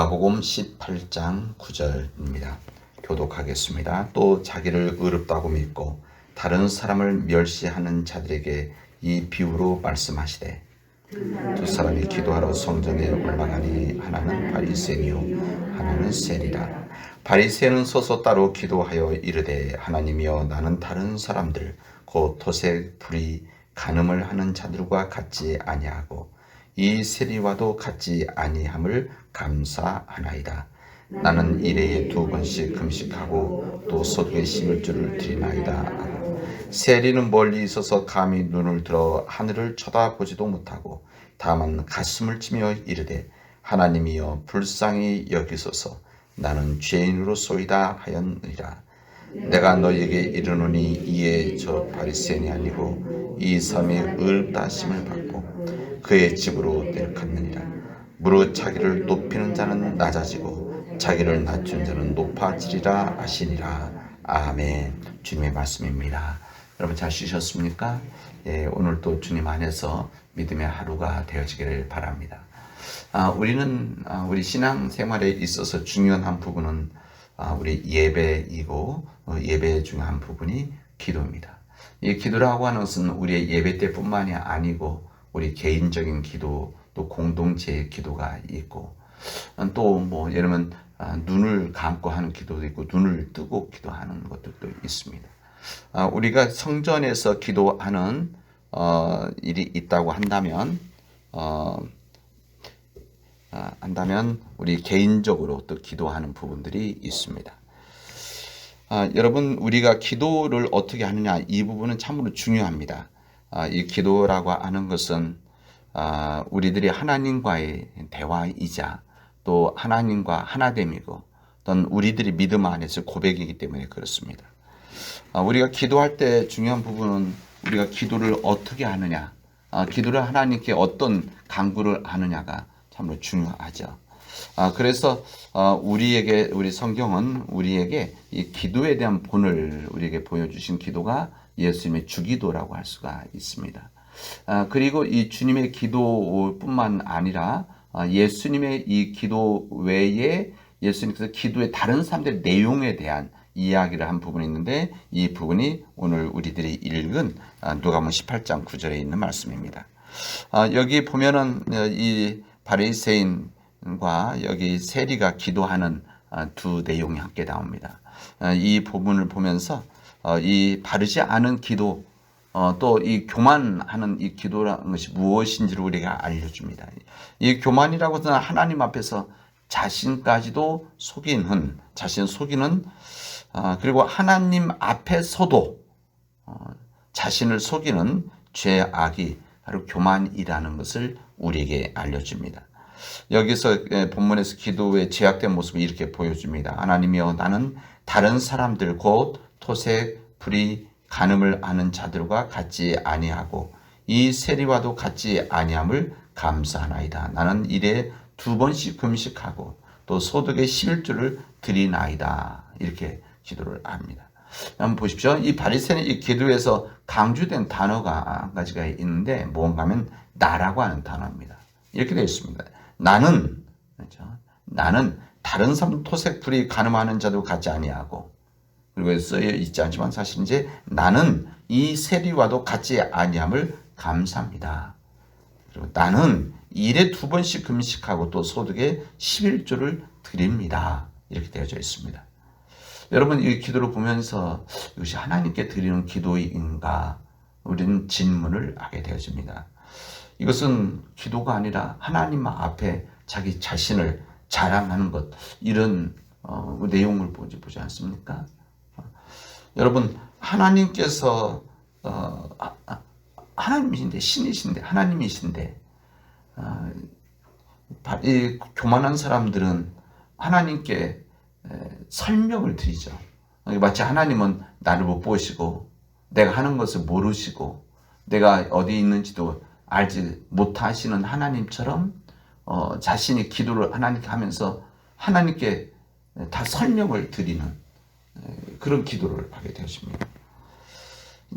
마가복음 18장 9절입니다. 교독하겠습니다. 또 자기를 의롭다고 믿고 다른 사람을 멸시하는 자들에게 이 비유로 말씀하시되 두 사람이 기도하러 성전에 올라가니 하나는 바리새인이요 하나는 세리라. 바리새인은 서서 따로 기도하여 이르되 하나님이여 나는 다른 사람들 곧 토색 불의 간음을 하는 자들과 같지 아니하고 이 세리와도 같지 아니함을 감사하나이다. 나는 일해에 2번씩 금식하고 또 소득의 11조를 드리나이다. 세리는 멀리 있어서 감히 눈을 들어 하늘을 쳐다보지도 못하고 다만 가슴을 치며 이르되 하나님이여 불쌍히 여기소서 나는 죄인으로소이다 하였느니라. 내가 너에게 이르노니 이에 저 바리새인이 아니고 이 사람이 의롭다 하심을 받고 그의 집으로 내려갔느니라. 무릇 자기를 높이는 자는 낮아지고 자기를 낮춘 자는 높아지리라 하시니라. 아멘. 주님의 말씀입니다. 여러분 잘 쉬셨습니까? 오늘 또 주님 안에서 믿음의 하루가 되어지기를 바랍니다. 우리는 우리 신앙 생활에 있어서 중요한 한 부분은 우리 예배이고 예배 중 한 부분이 기도입니다. 이 기도라고 하는 것은 우리의 예배 때뿐만이 아니고 우리 개인적인 기도 또 공동체의 기도가 있고 또 뭐 예를 들면 눈을 감고 하는 기도도 있고 눈을 뜨고 기도하는 것들도 있습니다. 우리가 성전에서 기도하는 일이 있다고 한다면 우리 개인적으로 또 기도하는 부분들이 있습니다. 여러분 우리가 기도를 어떻게 하느냐 이 부분은 참으로 중요합니다. 이 기도라고 하는 것은 우리들이 하나님과의 대화이자 또 하나님과 하나됨이고 또는 우리들이 믿음 안에서 고백이기 때문에 그렇습니다. 우리가 기도할 때 중요한 부분은 우리가 기도를 어떻게 하느냐, 기도를 하나님께 어떤 간구를 하느냐가 참으로 중요하죠. 그래서 우리 성경은 우리에게 이 기도에 대한 본을 우리에게 보여주신 기도가 예수님의 주기도라고 할 수가 있습니다. 그리고 이 주님의 기도뿐만 아니라 예수님의 이 기도 외에 예수님께서 기도의 다른 사람들의 내용에 대한 이야기를 한 부분이 있는데 이 부분이 오늘 우리들이 읽은 누가복음 18장 9절에 있는 말씀입니다. 여기 보면은 이 바리새인과 여기 세리가 기도하는 두 내용이 함께 나옵니다. 이 부분을 보면서 이 바르지 않은 기도 또 이 교만하는 이 기도라는 것이 무엇인지를 우리가 알려줍니다. 이 교만이라고 하는 하나님 앞에서 자신까지도 속이는 그리고 하나님 앞에서도 자신을 속이는 죄악이 바로 교만이라는 것을 우리에게 알려줍니다. 여기서 본문에서 기도의 죄악된 모습을 이렇게 보여줍니다. 하나님이여 나는 다른 사람들 곧 토색, 불의, 간음을 하는 자들과 같지 아니하고 이 세리와도 같지 아니함을 감사하나이다. 나는 일에 2번씩 금식하고 또 소득의 11조를 드리나이다. 이렇게 기도를 합니다. 한번 보십시오. 이 바리새인의 이 기도에서 강조된 단어가 한 가지가 있는데 뭔가 하면 나라고 하는 단어입니다. 이렇게 되어 있습니다. 나는 다른 사람 토색 불의 간음하는 자도 같지 아니하고 그리고 쓰여 있지 않지만 사실 이제 나는 이 세리와도 같지 아니함을 감사합니다. 그리고 나는 일에 2번씩 금식하고 또 소득의 11조를 드립니다. 이렇게 되어져 있습니다. 여러분 이 기도를 보면서 이것이 하나님께 드리는 기도인가 우리는 질문을 하게 되어집니다. 이것은 기도가 아니라 하나님 앞에 자기 자신을 자랑하는 것 이런 내용을 보지 않습니까? 여러분 하나님께서 하나님이신데 신이신데 하나님이신데 이 교만한 사람들은 하나님께 설명을 드리죠. 마치 하나님은 나를 못 보시고 내가 하는 것을 모르시고 내가 어디 있는지도 알지 못하시는 하나님처럼 자신이 기도를 하나님께 하면서 하나님께 다 설명을 드리는 그런 기도를 하게 되었습니다.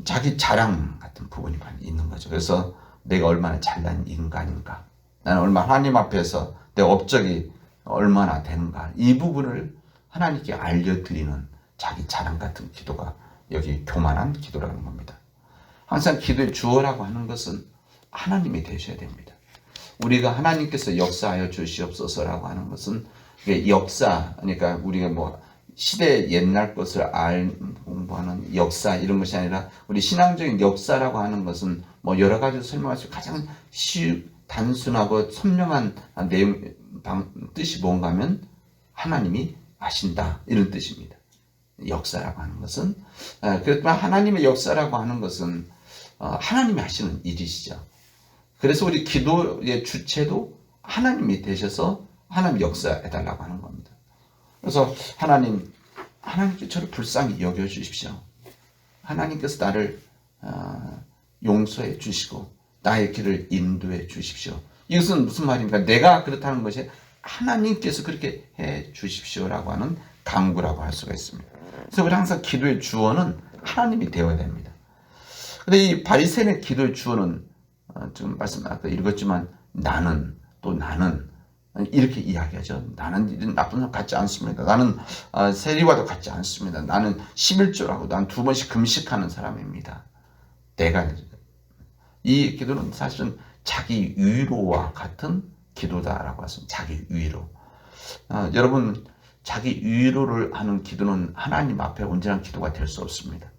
자기 자랑 같은 부분이 많이 있는 거죠. 그래서 내가 얼마나 잘난 인간인가 나는 얼마나 하나님 앞에서 내 업적이 얼마나 되는가, 이 부분을 하나님께 알려드리는 자기 자랑 같은 기도가 여기 교만한 기도라는 겁니다. 항상 기도의 주어라고 하는 것은 하나님이 되셔야 됩니다. 우리가 하나님께서 역사하여 주시옵소서라고 하는 것은 역사, 그러니까 우리가 뭐 시대 옛날 것을 공부하는 역사 이런 것이 아니라 우리 신앙적인 역사라고 하는 것은 뭐 여러 가지 설명할 수 가장 단순하고 선명한 뜻이 뭔가 하면 하나님이 하신다 이런 뜻입니다. 역사라고 하는 것은 그렇지만 하나님의 역사라고 하는 것은 하나님이 하시는 일이시죠. 그래서 우리 기도의 주체도 하나님이 되셔서 하나님 역사해달라고 하는 겁니다. 그래서 하나님께 저를 불쌍히 여겨주십시오. 하나님께서 나를 용서해 주시고 나의 길을 인도해 주십시오. 이것은 무슨 말입니까? 내가 그렇다는 것이 하나님께서 그렇게 해 주십시오라고 하는 간구라고 할 수가 있습니다. 그래서 우리 항상 기도의 주어는 하나님이 되어야 됩니다. 근데 이 바리새인의 기도의 주어는 지금 아까 읽었지만 나는 이렇게 이야기하죠. 나는 나쁜 사람 같지 않습니다. 나는 세리와도 같지 않습니다. 나는 11조라고 난 2번씩 금식하는 사람입니다. 이 기도는 사실은 자기 위로와 같은 기도다라고 했습니다. 자기 위로. 여러분, 자기 위로를 하는 기도는 하나님 앞에 온전한 기도가 될 수 없습니다.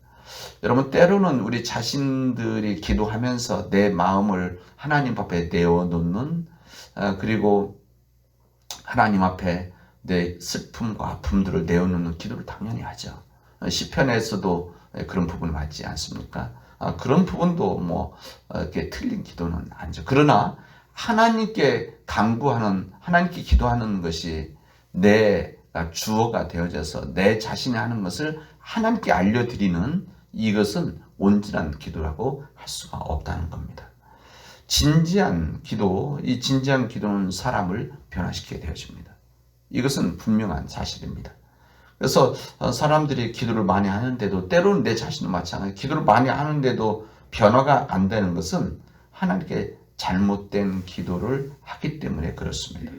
여러분, 때로는 우리 자신들이 기도하면서 내 마음을 하나님 앞에 내어놓는, 그리고 하나님 앞에 내 슬픔과 아픔들을 내어놓는 기도를 당연히 하죠. 시편에서도 그런 부분을 맞지 않습니까? 그런 부분도 뭐 이렇게 틀린 기도는 아니죠. 그러나 하나님께 간구하는, 하나님께 기도하는 것이 내가 주어가 되어져서 내 자신이 하는 것을 하나님께 알려드리는 이것은 온전한 기도라고 할 수가 없다는 겁니다. 진지한 기도, 이 진지한 기도는 사람을 변화시키게 되어집니다. 이것은 분명한 사실입니다. 그래서 사람들이 기도를 많이 하는데도 때로는 내 자신도 마찬가지로 기도를 많이 하는데도 변화가 안 되는 것은 하나님께 잘못된 기도를 하기 때문에 그렇습니다.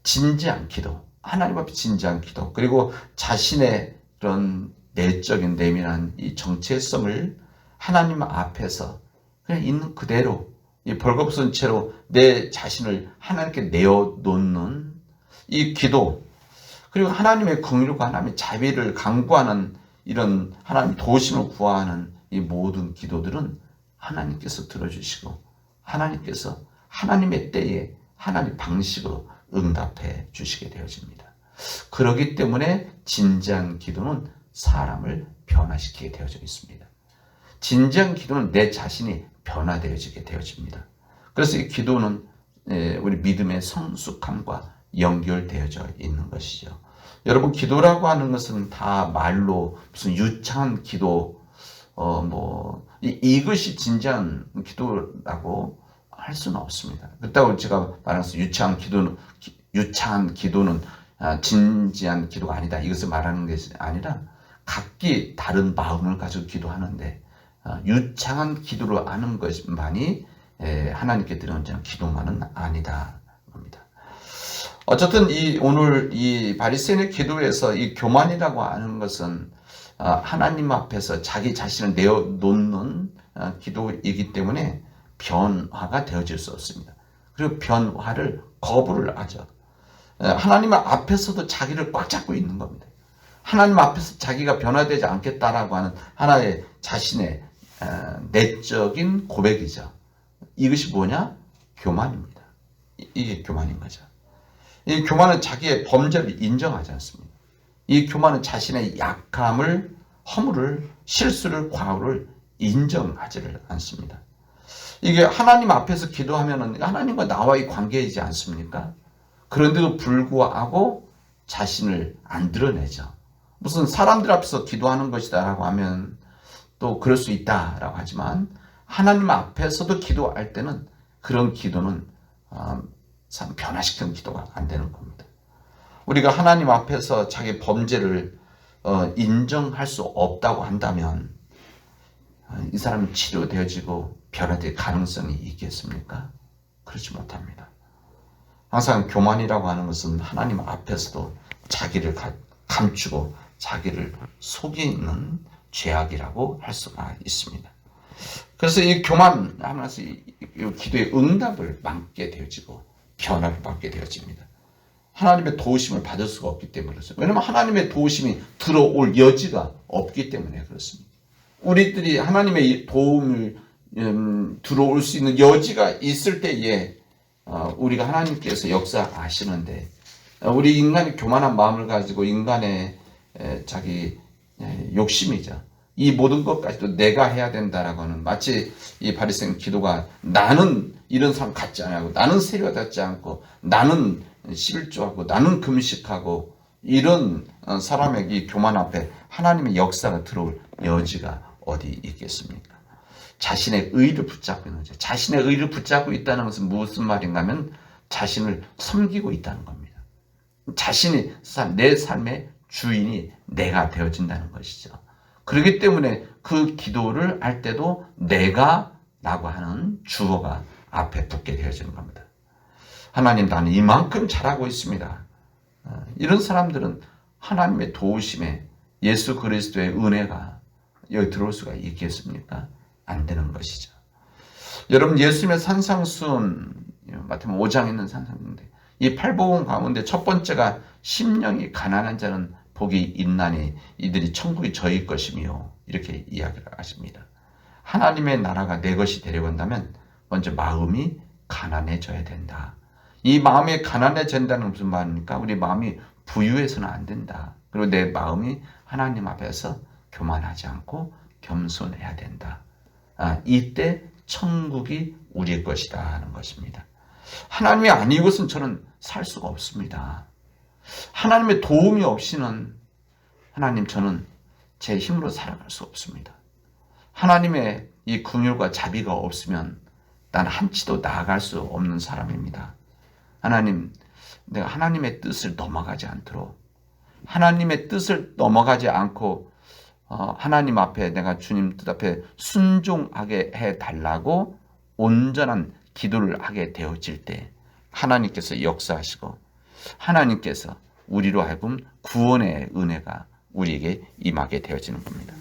진지한 기도, 하나님 앞에 진지한 기도, 그리고 자신의 그런 내적인 내면한 이 정체성을 하나님 앞에서 그냥 있는 그대로 이 벌거벗은 채로 내 자신을 하나님께 내어놓는 이 기도, 그리고 하나님의 긍휼과 하나님의 자비를 간구하는 이런 하나님 도우심을 구하는 이 모든 기도들은 하나님께서 들어주시고 하나님께서 하나님의 때에 하나님 방식으로 응답해 주시게 되어집니다. 그렇기 때문에 진지한 기도는 사람을 변화시키게 되어져 있습니다. 진지한 기도는 내 자신이 변화되어지게 되어집니다. 그래서 이 기도는 우리 믿음의 성숙함과 연결되어져 있는 것이죠. 여러분, 기도라고 하는 것은 다 말로 무슨 유창한 기도, 이것이 진지한 기도라고 할 수는 없습니다. 그렇다고 제가 말해서 유창한 기도는 진지한 기도가 아니다. 이것을 말하는 것이 아니라 각기 다른 마음을 가지고 기도하는데 유창한 기도를 하는 것만이 하나님께 드리는 기도만은 아니다. 어쨌든 오늘 이 바리새인의 기도에서 이 교만이라고 하는 것은 하나님 앞에서 자기 자신을 내어놓는 기도이기 때문에 변화가 되어질 수 없습니다. 그리고 변화를 거부를 하죠. 하나님 앞에서도 자기를 꽉 잡고 있는 겁니다. 하나님 앞에서 자기가 변화되지 않겠다라고 하는 하나의 자신의 내적인 고백이죠. 이것이 뭐냐? 교만입니다. 이게 교만인 거죠. 이 교만은 자기의 범죄를 인정하지 않습니다. 이 교만은 자신의 약함을, 허물을, 실수를, 과오를 인정하지를 않습니다. 이게 하나님 앞에서 기도하면은 하나님과 나와의 관계이지 않습니까? 그런데도 불구하고 자신을 안 드러내죠. 무슨 사람들 앞에서 기도하는 것이다라고 하면 또 그럴 수 있다라고 하지만 하나님 앞에서도 기도할 때는 그런 기도는 참 변화시키는 기도가 안 되는 겁니다. 우리가 하나님 앞에서 자기 범죄를 인정할 수 없다고 한다면 이 사람이 치료되어지고 변화될 가능성이 있겠습니까? 그렇지 못합니다. 항상 교만이라고 하는 것은 하나님 앞에서도 자기를 감추고 자기를 속이는 죄악이라고 할 수가 있습니다. 그래서 이 교만하면서 이 기도의 응답을 막게 되어지고 변화를 받게 되어집니다. 하나님의 도우심을 받을 수가 없기 때문에 그렇습니다. 왜냐하면 하나님의 도우심이 들어올 여지가 없기 때문에 그렇습니다. 우리들이 하나님의 도움을 들어올 수 있는 여지가 있을 때에 우리가 하나님께서 역사하시는데, 우리 인간이 교만한 마음을 가지고 인간의 자기 욕심이죠. 이 모든 것까지도 내가 해야 된다라고 하는, 마치 이 바리새인 기도가 나는 이런 삶 갖지 않고, 나는 세례 받지 않고, 나는 11조하고, 나는 금식하고, 이런 사람에게 이 교만 앞에 하나님의 역사가 들어올 여지가 어디 있겠습니까? 자신의 의를 붙잡고 있는 거죠. 자신의 의를 붙잡고 있다는 것은 무슨 말인가 하면 자신을 섬기고 있다는 겁니다. 자신이 내 삶의 주인이 내가 되어진다는 것이죠. 그렇기 때문에 그 기도를 할 때도 내가 라고 하는 주어가 앞에 붙게 되어지는 겁니다. 하나님, 나는 이만큼 잘하고 있습니다. 이런 사람들은 하나님의 도우심에 예수 그리스도의 은혜가 여기 들어올 수가 있겠습니까? 안 되는 것이죠. 여러분, 예수님의 산상수훈, 마태복음 5장에 있는 산상수훈인데, 이 팔복음 가운데 첫 번째가 심령이 가난한 자는 복이 있나니 이들이 천국이 저희 것이며, 이렇게 이야기를 하십니다. 하나님의 나라가 내 것이 되려고 한다면 먼저 마음이 가난해져야 된다. 이 마음이 가난해진다는 무슨 말입니까? 우리 마음이 부유해서는 안 된다. 그리고 내 마음이 하나님 앞에서 교만하지 않고 겸손해야 된다. 이때 천국이 우리의 것이다 하는 것입니다. 하나님이 아니고선 저는 살 수가 없습니다. 하나님의 도움이 없이는 하나님, 저는 제 힘으로 살아갈 수 없습니다. 하나님의 이 긍휼과 자비가 없으면 난 한치도 나아갈 수 없는 사람입니다. 하나님, 내가 하나님의 뜻을 넘어가지 않도록, 하나님의 뜻을 넘어가지 않고 하나님 앞에, 내가 주님 뜻 앞에 순종하게 해달라고 온전한 기도를 하게 되어질 때 하나님께서 역사하시고 하나님께서 우리로 하여금 구원의 은혜가 우리에게 임하게 되어지는 겁니다.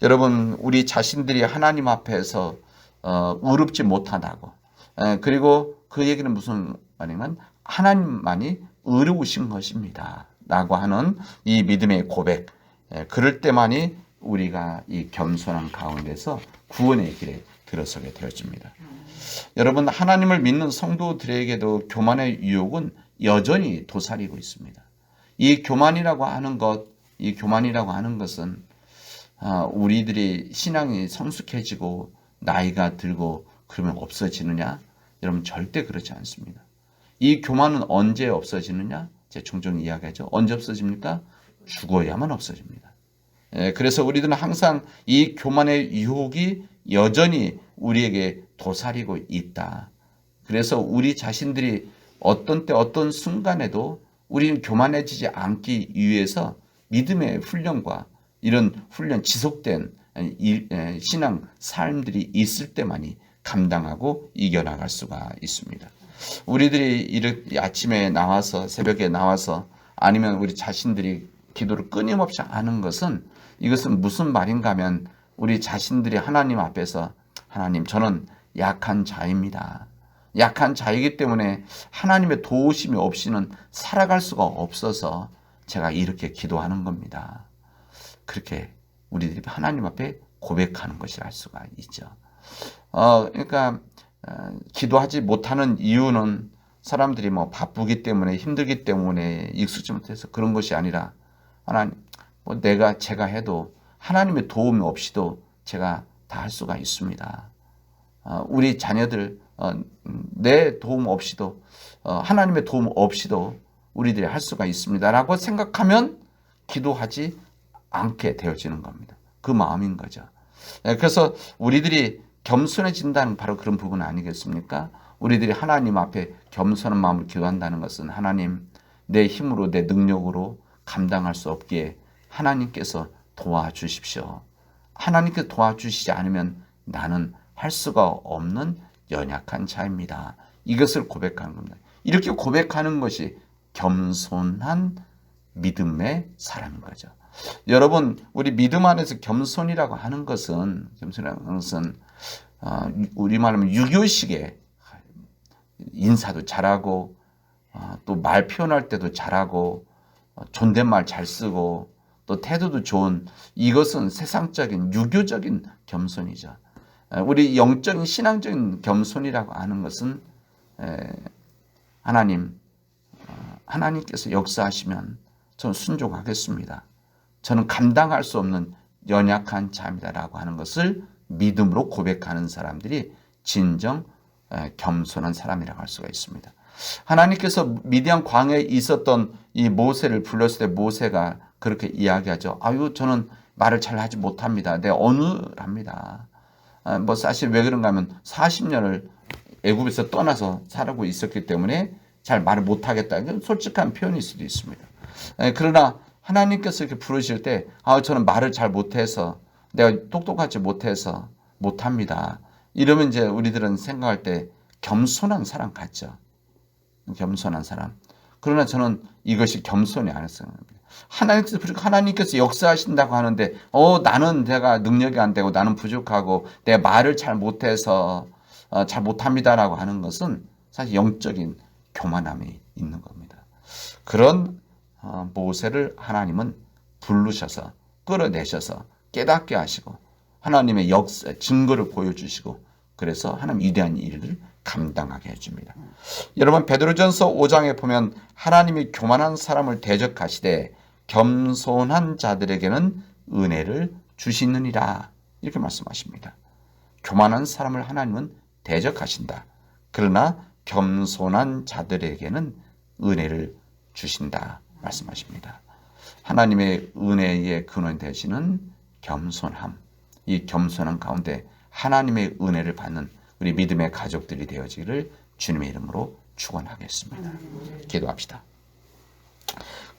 여러분, 우리 자신들이 하나님 앞에서 의롭지 못하다고, 그리고 그 얘기는 무슨 말이냐면 하나님만이 의로우신 것입니다 라고 하는 이 믿음의 고백, 그럴 때만이 우리가 이 겸손한 가운데서 구원의 길에 들어서게 되어집니다. 여러분, 하나님을 믿는 성도들에게도 교만의 유혹은 여전히 도사리고 있습니다. 이 교만이라고 하는 것은 우리들이 신앙이 성숙해지고 나이가 들고 그러면 없어지느냐? 여러분, 절대 그렇지 않습니다. 이 교만은 언제 없어지느냐? 제가 종종 이야기하죠. 언제 없어집니까? 죽어야만 없어집니다. 그래서 우리들은 항상 이 교만의 유혹이 여전히 우리에게 도사리고 있다. 그래서 우리 자신들이 어떤 때 어떤 순간에도 우리는 교만해지지 않기 위해서 믿음의 훈련과 이런 훈련, 지속된 신앙 삶들이 있을 때만이 감당하고 이겨나갈 수가 있습니다. 우리들이 아침에 나와서, 새벽에 나와서, 아니면 우리 자신들이 기도를 끊임없이 하는 것은, 이것은 무슨 말인가 하면 우리 자신들이 하나님 앞에서, 하나님, 저는 약한 자입니다. 약한 자이기 때문에 하나님의 도우심이 없이는 살아갈 수가 없어서 제가 이렇게 기도하는 겁니다. 그렇게 우리들이 하나님 앞에 고백하는 것이라 할 수가 있죠. 그러니까 기도하지 못하는 이유는 사람들이 뭐 바쁘기 때문에, 힘들기 때문에, 익숙지 못해서 그런 것이 아니라, 하나님, 제가 해도 하나님의 도움 없이도 제가 다 할 수가 있습니다. 우리 자녀들 내 도움 없이도, 하나님의 도움 없이도 우리들이 할 수가 있습니다 라고 생각하면 기도하지 않게 되어지는 겁니다. 그 마음인 거죠. 그래서 우리들이 겸손해진다는 바로 그런 부분 아니겠습니까? 우리들이 하나님 앞에 겸손한 마음을 기도한다는 것은, 하나님, 내 힘으로, 내 능력으로 감당할 수 없기에 하나님께서 도와주십시오. 하나님께서 도와주시지 않으면 나는 할 수가 없는 연약한 자입니다. 이것을 고백하는 겁니다. 이렇게 고백하는 것이 겸손한 믿음의 사람인 거죠. 여러분, 우리 믿음 안에서 겸손이라고 하는 것은 우리말하면 유교식의 인사도 잘하고 또 말 표현할 때도 잘하고 존댓말 잘 쓰고 또 태도도 좋은, 이것은 세상적인 유교적인 겸손이죠. 우리 영적인 신앙적인 겸손이라고 하는 것은 하나님께서 역사하시면 저는 순종하겠습니다. 저는 감당할 수 없는 연약한 자입니다라고 하는 것을 믿음으로 고백하는 사람들이 진정 겸손한 사람이라고 할 수가 있습니다. 하나님께서 미디안 광야에 있었던 이 모세를 불렀을 때 모세가 그렇게 이야기하죠. 아유, 저는 말을 잘 하지 못합니다. 내 어눌합니다. 사실 왜 그런가 하면 40년을 애굽에서 떠나서 살고 있었기 때문에 잘 말을 못하겠다. 솔직한 표현일 수도 있습니다. 그러나 하나님께서 이렇게 부르실 때 저는 말을 잘 못해서, 내가 똑똑하지 못해서 못합니다. 이러면 이제 우리들은 생각할 때 겸손한 사람 같죠. 겸손한 사람. 그러나 저는 이것이 겸손이 아니었어요. 하나님께서 역사하신다고 하는데 나는 내가 능력이 안 되고 나는 부족하고 내 말을 잘 못해서 잘 못합니다라고 하는 것은 사실 영적인 교만함이 있는 겁니다. 그런 모세를 하나님은 부르셔서 끌어내셔서 깨닫게 하시고 하나님의 역사 증거를 보여주시고 그래서 하나님 위대한 일을 감당하게 해줍니다. 여러분, 베드로전서 5장에 보면 하나님이 교만한 사람을 대적하시되 겸손한 자들에게는 은혜를 주시느니라 이렇게 말씀하십니다. 교만한 사람을 하나님은 대적하신다. 그러나 겸손한 자들에게는 은혜를 주신다 말씀하십니다. 하나님의 은혜의 근원 되시는 겸손함, 이 겸손함 가운데 하나님의 은혜를 받는 우리 믿음의 가족들이 되어지기를 주님의 이름으로 축원하겠습니다. 기도합시다.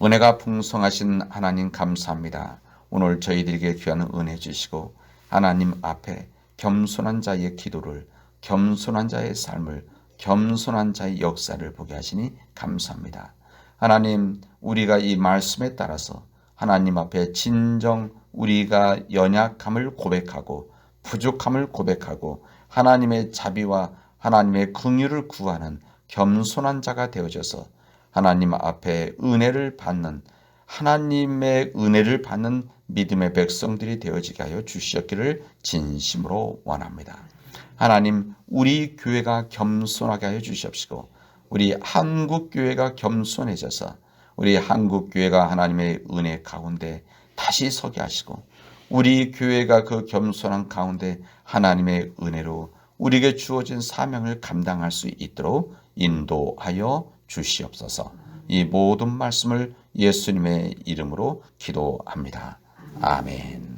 은혜가 풍성하신 하나님 감사합니다. 오늘 저희들에게 귀한 은혜 주시고 하나님 앞에 겸손한 자의 기도를, 겸손한 자의 삶을, 겸손한 자의 역사를 보게 하시니 감사합니다. 하나님, 우리가 이 말씀에 따라서 하나님 앞에 진정 우리가 연약함을 고백하고 부족함을 고백하고 하나님의 자비와 하나님의 긍휼을 구하는 겸손한 자가 되어져서 하나님 앞에 은혜를 받는, 하나님의 은혜를 받는 믿음의 백성들이 되어지게 하여 주시었기를 진심으로 원합니다. 하나님, 우리 교회가 겸손하게 하여 주시옵시고 우리 한국교회가 겸손해져서 우리 한국교회가 하나님의 은혜 가운데 다시 서게 하시고 우리 교회가 그 겸손한 가운데 하나님의 은혜로 우리에게 주어진 사명을 감당할 수 있도록 인도하여 주시옵소서. 이 모든 말씀을 예수님의 이름으로 기도합니다. 아멘.